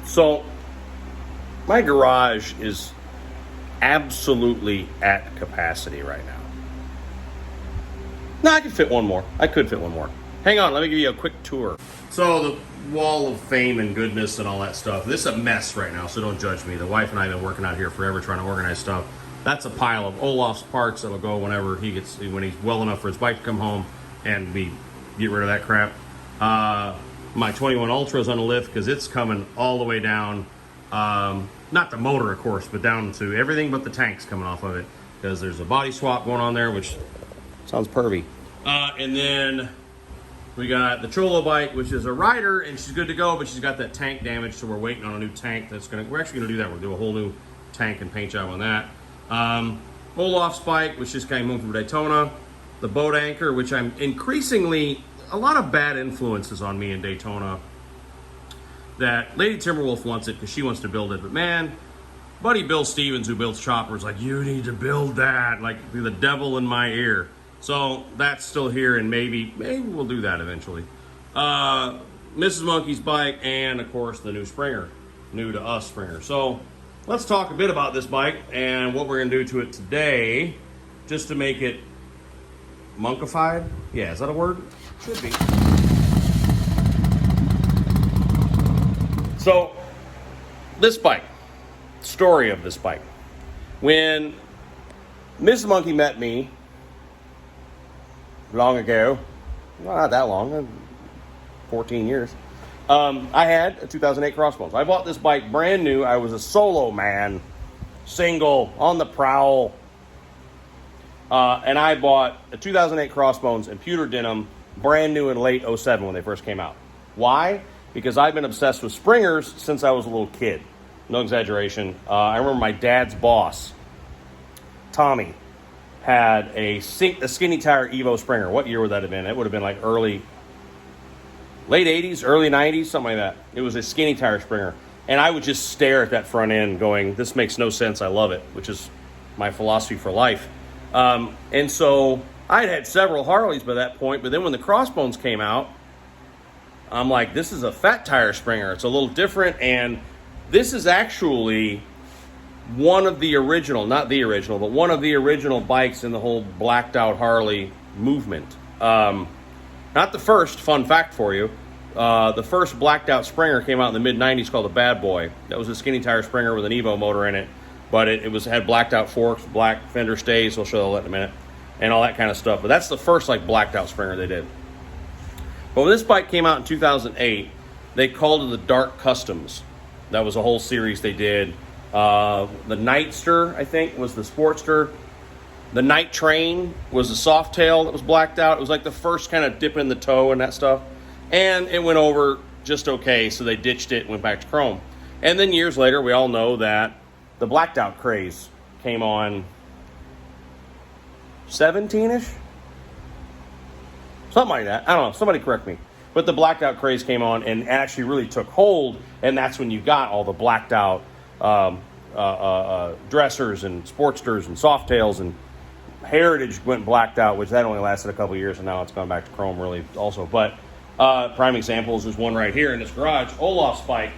So my garage is absolutely at capacity right now. No, I could fit one more. Hang on, let me give you a quick tour. So the wall of fame and goodness and all that stuff. This is a mess right now, so don't judge me. The wife and I have been working out here forever trying to organize stuff. That's a pile of Olaf's parts that'll go whenever when he's well enough for his bike to come home, and we get rid of that crap. My 21 Ultra's on the lift because it's coming all the way down. Not the motor, of course, but down to everything but the tanks coming off of it, because there's a body swap going on there, which sounds pervy. And then we got the Cholo bike, which is a rider, and she's good to go, but she's got that tank damage, so we're waiting on a new tank. We're actually gonna do that. We'll do a whole new tank and paint job on that. Olaf's bike, which just came home from Daytona. The boat anchor, which I'm increasingly, a lot of bad influences on me in Daytona. That Lady Timberwolf wants it because she wants to build it, but man, buddy Bill Stevens, who builds choppers, like, you need to build that, like the devil in my ear. So that's still here, and maybe we'll do that eventually. Mrs. Monkey's bike, and of course the new Springer, new to us Springer. So let's talk a bit about this bike and what we're gonna do to it today, just to make it monkified. Yeah, is that a word? Should be. So this bike, story of this bike. When Mrs. Monkey met me long ago, well, not that long, 14 years, I had a 2008 Cross Bones. I bought this bike brand new. I was a solo man, single, on the prowl, and I bought a 2008 Cross Bones in pewter denim, brand new in late 07 when they first came out. Why? Because I've been obsessed with Springers since I was a little kid. No exaggeration. I remember my dad's boss, Tommy, had a skinny tire Evo Springer. What year would that have been? It would have been like late 80s, early 90s, something like that. It was a skinny tire Springer. And I would just stare at that front end going, this makes no sense, I love it, which is my philosophy for life. And so I'd had several Harleys by that point, but then when the Cross Bones came out, I'm like, this is a fat tire Springer. It's a little different, and this is actually one of the original, not the original, but one of the original bikes in the whole blacked out Harley movement. Not the first, fun fact for you. The first blacked out Springer came out in the mid-90s called the Bad Boy. That was a skinny tire Springer with an Evo motor in it, but it had blacked out forks, black fender stays, I'll show you that in a minute, and all that kind of stuff. But that's the first like blacked out Springer they did. But when this bike came out in 2008, they called it the Dark Customs. That was a whole series they did. The Nightster, I think, was the Sportster. The Night Train was the Softail that was blacked out. It was like the first kind of dip in the toe and that stuff. And it went over just okay, so they ditched it and went back to chrome. And then years later, we all know that the blacked out craze came on 17-ish? Something like that. I don't know. Somebody correct me. But the blacked out craze came on and actually really took hold, and that's when you got all the blacked out dressers and Sportsters and Softails, and Heritage went blacked out, which that only lasted a couple of years, and now it's gone back to chrome really also. But prime examples is one right here in this garage. Olaf's bike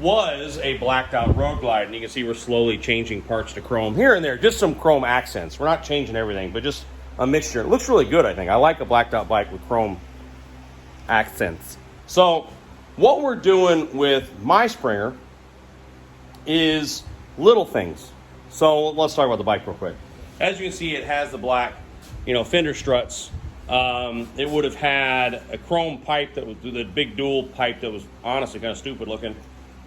was a blacked out Road Glide, and you can see we're slowly changing parts to chrome here and there, just some chrome accents. We're not changing everything, but just a mixture. It looks really good, I think. I like a blacked out bike with chrome accents. So what we're doing with my Springer is little things. So let's talk about the bike real quick. As you can see, it has the black, fender struts. It would have had a chrome pipe that was the big dual pipe that was honestly kind of stupid looking.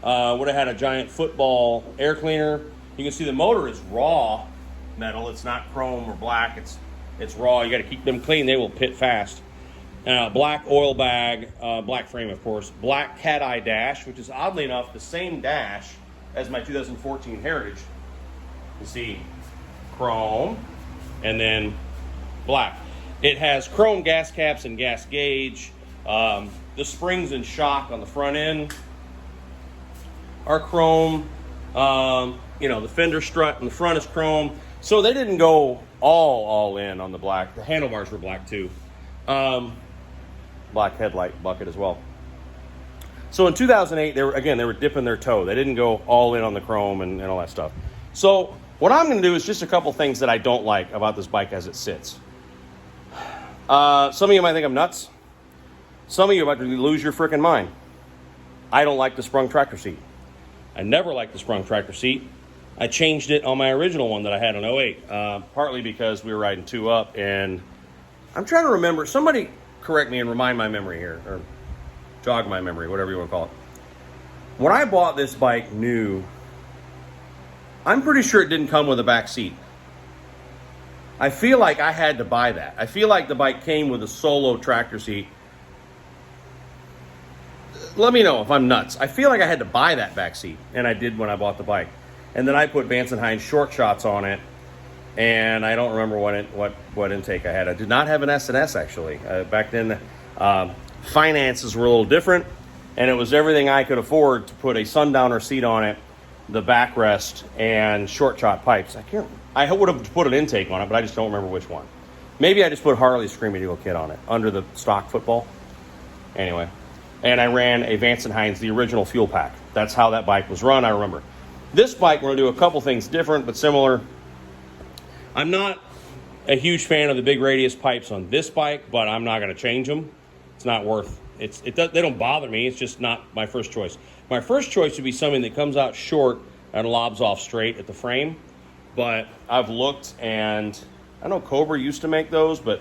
Would have had a giant football air cleaner. You can see the motor is raw metal. It's not chrome or black. It's raw. You got to keep them clean. They will pit fast. Black oil bag, black frame, of course. Black cat eye dash, which is oddly enough the same dash as my 2014 Heritage. You see chrome and then black. It has chrome gas caps and gas gauge. The springs and shock on the front end are chrome. The fender strut in the front is chrome. So they didn't go all in on the black. The handlebars were black too. Black headlight bucket as well. So in 2008, they were dipping their toe. They didn't go all in on the chrome and all that stuff. So what I'm going to do is just a couple things that I don't like about this bike as it sits. Some of you might think I'm nuts. Some of you might lose your freaking mind. I don't like the sprung tractor seat. I never liked the sprung tractor seat. I changed it on my original one that I had in 08, partly because we were riding 2-up, and I'm trying to remember. Somebody correct me and remind my memory here, or jog my memory, whatever you want to call it. When I bought this bike new, I'm pretty sure it didn't come with a back seat. I feel like I had to buy that. I feel like the bike came with a solo tractor seat. Let me know if I'm nuts. I feel like I had to buy that back seat, and I did when I bought the bike. And then I put Vance & Hines short shots on it, and I don't remember what intake I had. I did not have an S&S, actually. Back then, finances were a little different, and it was everything I could afford to put a sundowner seat on it, the backrest, and short shot pipes. I would have put an intake on it, but I just don't remember which one. Maybe I just put Harley Screaming Eagle kit on it, under the stock football. Anyway. And I ran a Vance & Hines, the original fuel pack. That's how that bike was run, I remember. This bike, we're going to do a couple things different but similar. I'm not a huge fan of the big radius pipes on this bike, but I'm not going to change them. It's not worth it. They don't bother me. It's just not my first choice. My first choice would be something that comes out short and lobs off straight at the frame. But I've looked, and I know Cobra used to make those, but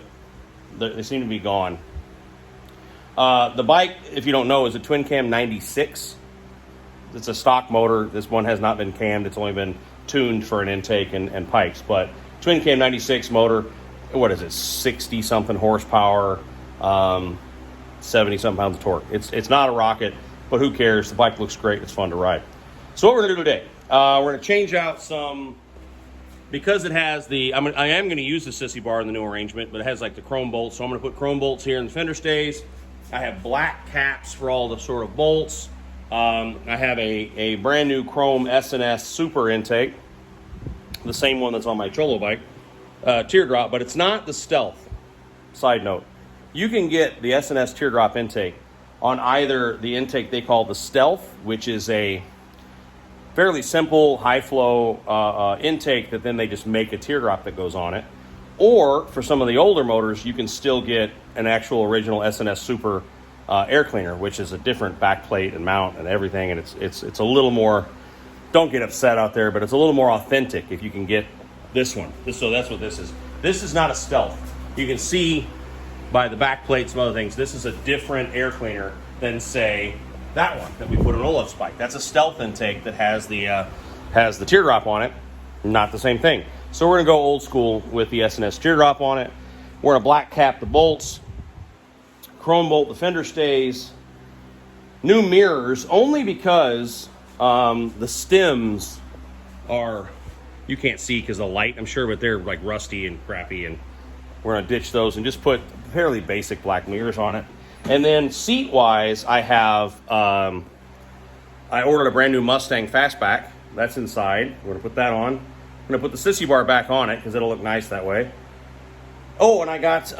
they seem to be gone. The bike, if you don't know, is a twin cam 96. It's a stock motor. This one has not been cammed. It's only been tuned for an intake and pipes. But twin cam 96 motor, what is it, 60-something horsepower, 70-something pounds of torque. It's not a rocket, but who cares? The bike looks great. It's fun to ride. So what we're going to do today, we're going to change out some, because it has I am going to use the sissy bar in the new arrangement, but it has like the chrome bolts. So I'm going to put chrome bolts here in the fender stays. I have black caps for all the sort of bolts. I have a brand new chrome S&S Super intake, the same one that's on my Cholo bike, teardrop, but it's not the Stealth. Side note, you can get the S&S teardrop intake on either the intake they call the Stealth, which is a fairly simple high flow intake that then they just make a teardrop that goes on it, or for some of the older motors you can still get an actual original S&S Super air cleaner, which is a different backplate and mount and everything, and it's a little more, don't get upset out there, but it's a little more authentic if you can get this one. So that's what this is. This is not a Stealth. You can see by the backplate, some other things, this is a different air cleaner than, say, that one that we put on Olaf's bike. That's a Stealth intake that has the teardrop on it. Not the same thing. So we're going to go old school with the S&S teardrop on it. We're going to black cap the bolts, chrome bolt the fender stays, new mirrors, only because the stems are, you can't see because of the light, I'm sure, but they're like rusty and crappy, and we're going to ditch those and just put fairly basic black mirrors on it. And then seat-wise, I have, I ordered a brand new Mustang Fastback. That's inside. We're going to put that on. I'm going to put the sissy bar back on it because it'll look nice that way. Oh, and I got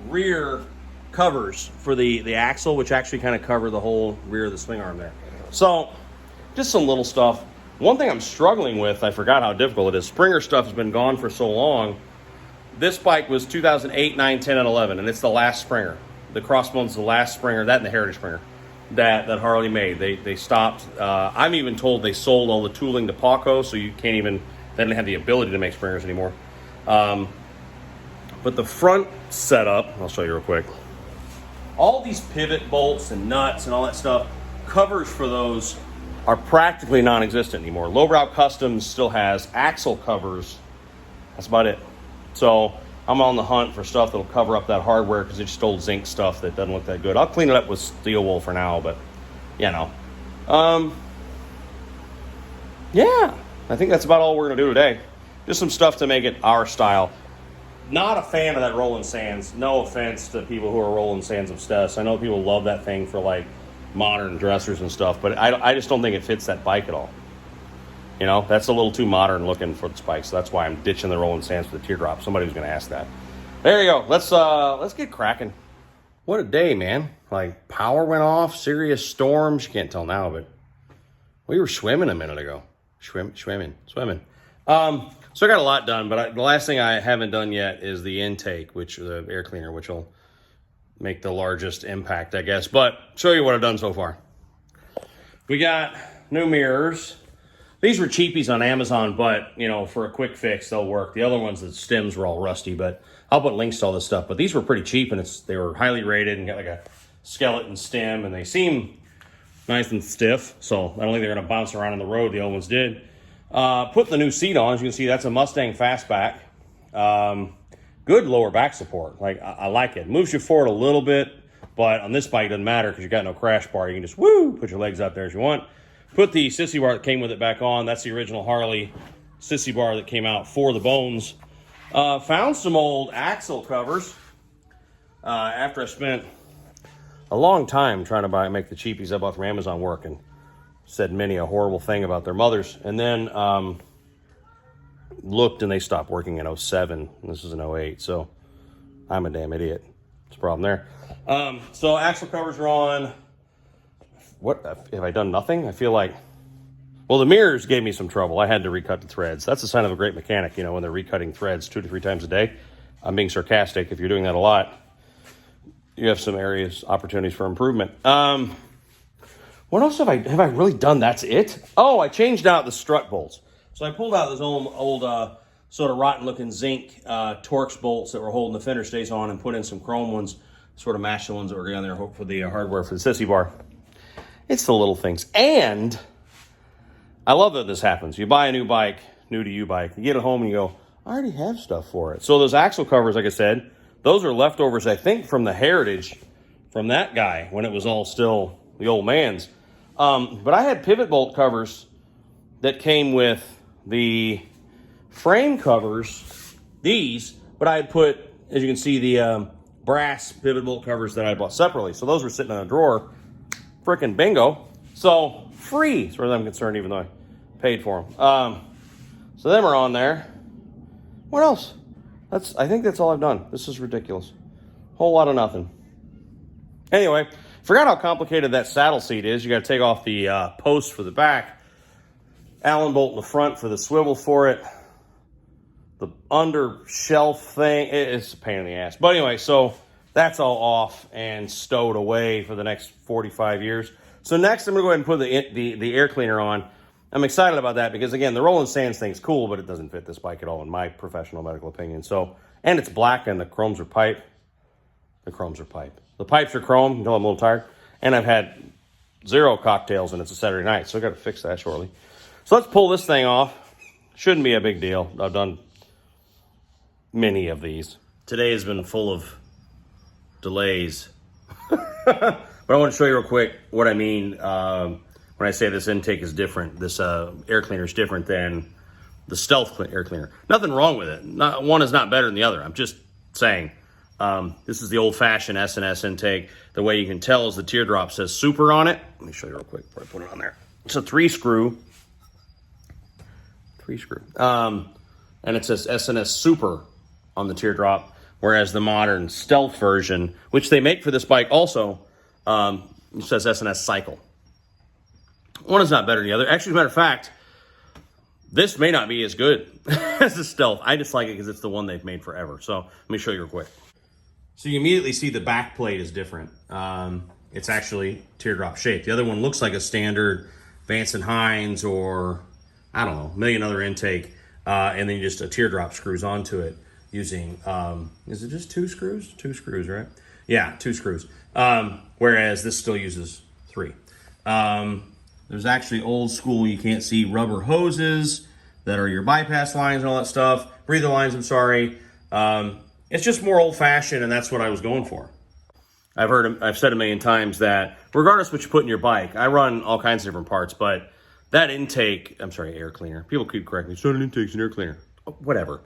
rear covers for the axle, which actually kind of cover the whole rear of the swing arm there. So, just some little stuff. One thing I'm struggling with, I forgot how difficult it is. Springer stuff has been gone for so long. This bike was 2008, 9, 10, and 11, and it's the last Springer. The Cross Bones is the last Springer, that and the Heritage Springer, that Harley made. They stopped. I'm even told they sold all the tooling to Paco, so you can't even, they didn't have the ability to make Springers anymore. But the front setup, I'll show you real quick. All these pivot bolts and nuts and all that stuff, covers for those are practically non-existent anymore. Lowbrow Customs still has axle covers. That's about it. So I'm on the hunt for stuff that'll cover up that hardware because it's just old zinc stuff that doesn't look that good. I'll clean it up with steel wool for now, but you know. Yeah, I think that's about all we're going to do today. Just some stuff to make it our style. Not a fan of that Roland Sands. No offense to people who are Roland Sands obsessed. I know people love that thing for like modern dressers and stuff, but I just don't think it fits that bike at all. You know, that's a little too modern looking for the spikes. So that's why I'm ditching the Roland Sands for the teardrop. Somebody was going to ask that. There you go. Let's get cracking. What a day, man. Like, power went off, serious storms. You can't tell now, but we were swimming a minute ago. Swimming. So I got a lot done, but the last thing I haven't done yet is the intake, the air cleaner, which will make the largest impact, I guess. But show you what I've done so far. We got new mirrors. These were cheapies on Amazon, but, you know, for a quick fix, they'll work. The other ones, the stems were all rusty, but I'll put links to all this stuff. But these were pretty cheap, and they were highly rated and got like a skeleton stem, and they seem nice and stiff, so I don't think they're going to bounce around on the road. The old ones did. Put the new seat on. As you can see, that's a Mustang Fastback. Good lower back support. Like, I like it. Moves you forward a little bit, but on this bike, it doesn't matter because you got no crash bar. You can just, put your legs out there as you want. Put the sissy bar that came with it back on. That's the original Harley sissy bar that came out for the Bones. Found some old axle covers after I spent a long time trying to make the cheapies I bought from Amazon work, and said many a horrible thing about their mothers. And then looked, and they stopped working in 07. This is in 08, so I'm a damn idiot. It's a problem there. So axle covers are on. What have I done? Nothing. I feel like, well, the mirrors gave me some trouble. I had to recut the threads. That's a sign of a great mechanic, you know, when they're recutting threads 2 to 3 times a day. I'm being sarcastic. If you're doing that a lot, you have some opportunities for improvement. What else have I really done? That's it? Oh, I changed out the strut bolts. So I pulled out those old sort of rotten looking zinc Torx bolts that were holding the fender stays on, and put in some chrome ones, sort of match the ones that were on there for the hardware for the sissy bar. It's the little things. And I love that this happens. You buy a new bike, new to you bike, you get it home and you go, I already have stuff for it. So those axle covers, like I said, those are leftovers, I think, from the Heritage from that guy when it was all still the old man's. But I had pivot bolt covers that came with the frame covers, these, but I had put, as you can see, the brass pivot bolt covers that I bought separately. So those were sitting in a drawer. Frickin' bingo. So free, as far as I'm concerned, even though I paid for them. So them are on there. What else? I think that's all I've done. This is ridiculous. Whole lot of nothing. Anyway, forgot how complicated that saddle seat is. You got to take off the post for the back, Allen bolt in the front for the swivel for it, the under shelf thing. It's a pain in the ass. But anyway, so that's all off and stowed away for the next 45 years. So next, I'm going to go ahead and put the air cleaner on. I'm excited about that because, again, the Rolling Sands thing's cool, but it doesn't fit this bike at all, in my professional medical opinion. So, and it's black, and the chromes are pipe. The chromes are pipe. The pipes are chrome until I'm a little tired. And I've had 0 cocktails, and it's a Saturday night, so I've got to fix that shortly. So let's pull this thing off. Shouldn't be a big deal. I've done many of these. Today has been full of delays. But I want to show you real quick what I mean when I say this intake is different. This air cleaner is different than the Stealth air cleaner. Nothing wrong with it. One is not better than the other. I'm just saying. This is the old-fashioned S&S Intake. The way you can tell is the teardrop says Super on it. Let me show you real quick before I put it on there. It's a 3-screw. And it says S&S Super on the teardrop, whereas the modern Stealth version, which they make for this bike also, it says S&S Cycle. One is not better than the other. Actually, as a matter of fact, this may not be as good as the Stealth. I just like it because it's the one they've made forever. So let me show you real quick. So you immediately see the back plate is different. It's actually teardrop shaped. The other one looks like a standard Vance & Hines or, I don't know, a million other intake. And then just a teardrop screws onto it using, is it just 2 screws? 2 screws, right? Yeah, 2 screws. Whereas this still uses 3. There's actually old school, you can't see, rubber hoses that are your bypass lines and all that stuff. Breather lines, I'm sorry. It's just more old-fashioned, and that's what I was going for. I've said a million times that regardless of what you put in your bike, I run all kinds of different parts, but that intake, I'm sorry, air cleaner. People keep correcting me. It's not an intake, it's an air cleaner. Whatever.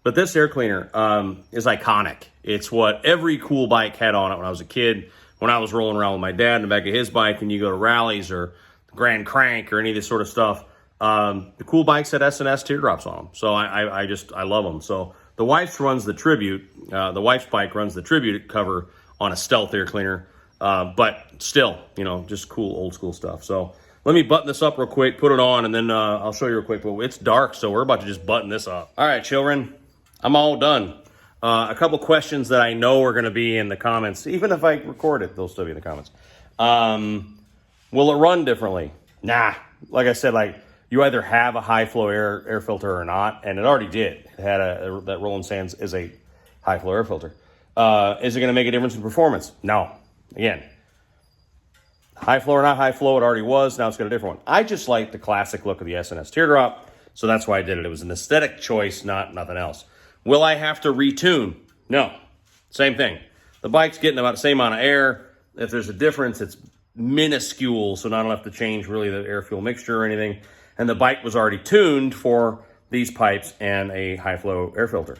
But this air cleaner is iconic. It's what every cool bike had on it when I was a kid, when I was rolling around with my dad in the back of his bike, and you go to rallies or Grand Crank or any of this sort of stuff. The cool bikes had S&S teardrops on them. So I love them. So the wife's runs the Tribute. The wife's bike runs the Tribute cover on a Stealth air cleaner. But still, you know, just cool old school stuff. So let me button this up real quick, put it on, and then I'll show you real quick. But it's dark, so we're about to just button this up. All right, children, I'm all done. A couple questions that I know are going to be in the comments. Even if I record it, they'll still be in the comments. Will it run differently? Nah. Like I said, like you either have a high flow air filter or not, and it already did. It had that Roland Sands is a high flow air filter. Is it going to make a difference in performance? No. Again, high flow or not high flow, it already was. Now it's got a different one. I just like the classic look of the S&S teardrop, so that's why I did it. It was an aesthetic choice, nothing else. Will I have to retune? No. Same thing. The bike's getting about the same amount of air. If there's a difference, it's minuscule, so not enough to change really the air-fuel mixture or anything. And the bike was already tuned for these pipes and a high-flow air filter.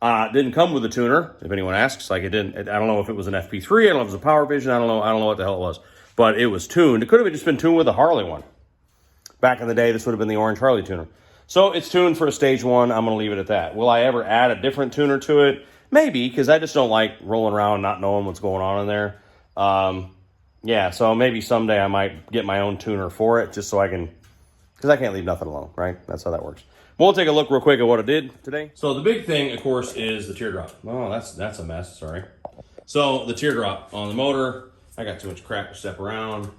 Didn't come with a tuner, if anyone asks. Like it didn't. I don't know if it was an FP3. I don't know if it was a Power Vision. I don't know what the hell it was. But it was tuned. It could have just been tuned with a Harley one. Back in the day, this would have been the orange Harley tuner. So it's tuned for a stage 1. I'm going to leave it at that. Will I ever add a different tuner to it? Maybe, because I just don't like rolling around not knowing what's going on in there. Yeah, so maybe someday I might get my own tuner for it, just so I can, because I can't leave nothing alone, right? That's how that works. We'll take a look real quick at what it did today. So the big thing, of course, is the teardrop. Oh, that's a mess, sorry. So the teardrop on the motor, I got too much crap to step around.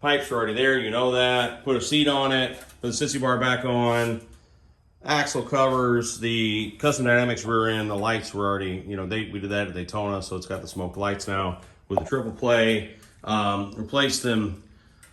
Pipes are already there, you know that. Put a seat on it, put the sissy bar back on. Axle covers, the custom dynamics rear end, the lights were already, you know, we did that at Daytona, so it's got the smoked lights now with the triple play. Replaced them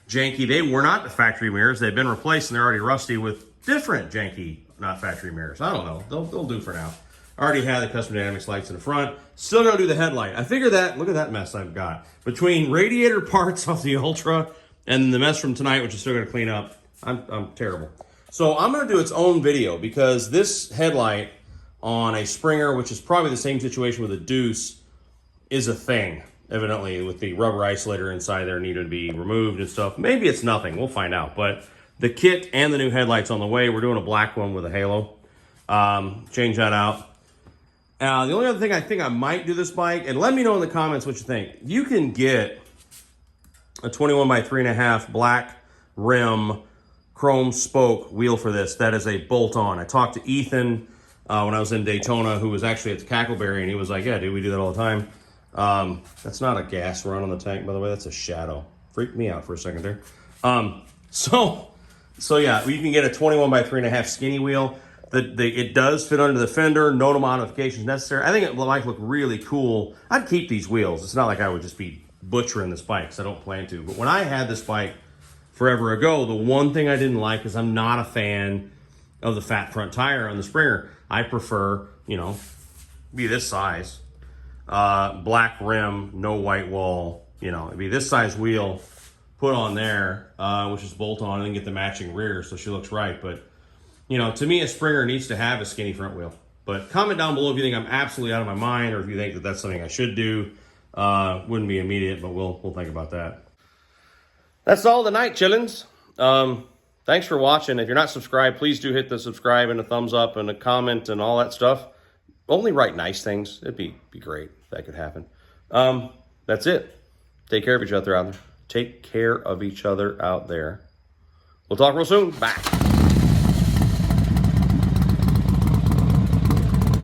janky. They were not the factory mirrors. They've been replaced and they're already rusty with different janky, not factory mirrors. I don't know. They'll do for now. I already had the custom dynamics lights in the front. Still gonna do the headlight. I figure that, look at that mess I've got. Between radiator parts off the Ultra and the mess from tonight, which is still gonna clean up, I'm terrible. So I'm gonna do its own video because this headlight on a Springer, which is probably the same situation with a Deuce, is a thing. Evidently, with the rubber isolator inside there needed to be removed and stuff. Maybe it's nothing, we'll find out. But the kit and the new headlights on the way. We're doing a black one with a halo. Change that out. The only other thing I think I might do this bike, and let me know in the comments what you think. You can get a 21 by 3.5 black rim chrome spoke wheel for this. That is a bolt-on. I talked to Ethan when I was in Daytona, who was actually at the Cackleberry, and he was like, yeah, dude, we do that all the time. That's not a gas run on the tank, by the way. That's a shadow. Freaked me out for a second there. So yeah, you can get a 21 by 3.5 skinny wheel. It does fit under the fender. No modifications necessary. I think it might look really cool. I'd keep these wheels. It's not like I would just be butchering this bike, because I don't plan to. But when I had this bike forever ago, the one thing I didn't like is I'm not a fan of the fat front tire on the Springer. I prefer, you know, be this size. Black rim, no white wall, you know, it'd be this size wheel put on there, which is bolt on, and then get the matching rear so she looks right. But, you know, to me, a Springer needs to have a skinny front wheel. But comment down below if you think I'm absolutely out of my mind, or if you think that that's something I should do. Wouldn't be immediate, but we'll think about that. That's all tonight, chillins. Thanks for watching. If you're not subscribed, please do hit the subscribe and a thumbs up and a comment and all that stuff. Only write nice things. It'd be great if that could happen. That's it. Take care of each other out there. Take care of each other out there. We'll talk real soon. Bye.